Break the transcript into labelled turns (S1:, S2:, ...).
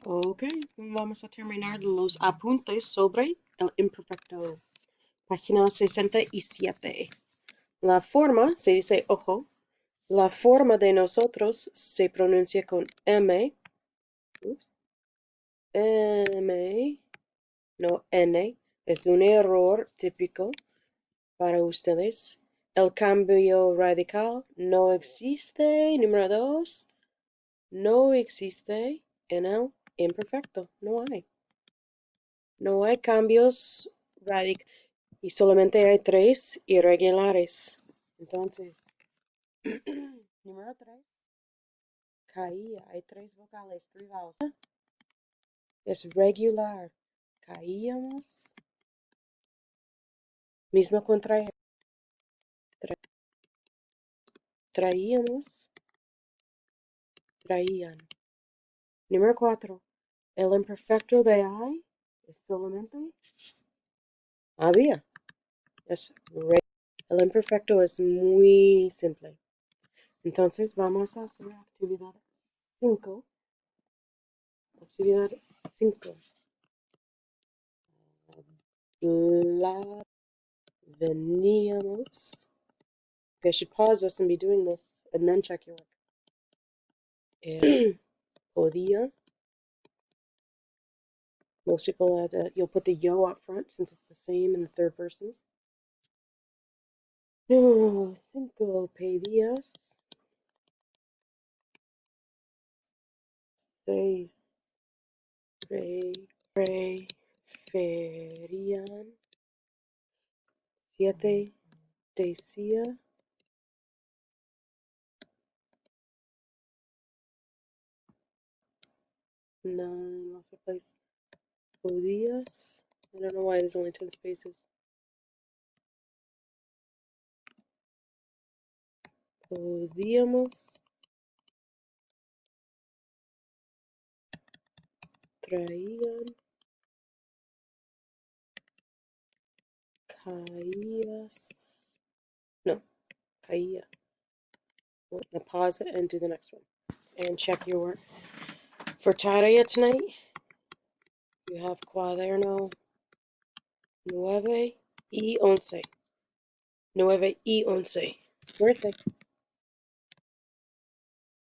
S1: Ok, vamos a terminar los apuntes sobre el imperfecto. Página 67. La forma, se dice ojo, la forma de nosotros se pronuncia con M. Ups, M, no N. Es un error típico para ustedes. El cambio radical no existe. Número 2. No existe en el imperfecto. No hay. No hay cambios radicales y solamente hay 3 irregulares. Entonces, número 3, caía. Hay 3 vocales, 3 vowels. Es regular. Caíamos. Mismo con traer. Traíamos. Traían. Número 4. El imperfecto de hay es solamente había. El imperfecto es muy simple. Entonces vamos a hacer actividad 5. Actividad 5. La veníamos. Okay, I should pause this and be doing this and then check your work. Podía. Most people have you'll put the yo up front since it's the same in the third persons. Número 5. Pedías. 6. Preferían. 7. Decía. 9. Lost my place. Podías. I don't know why there's only 10 spaces. Podíamos. Traían. Caías. No, caía. Now pause it and do the next one. And check your work. For tarea tonight, you have cuaderno 9 y 11. 9 y 11. Suerte.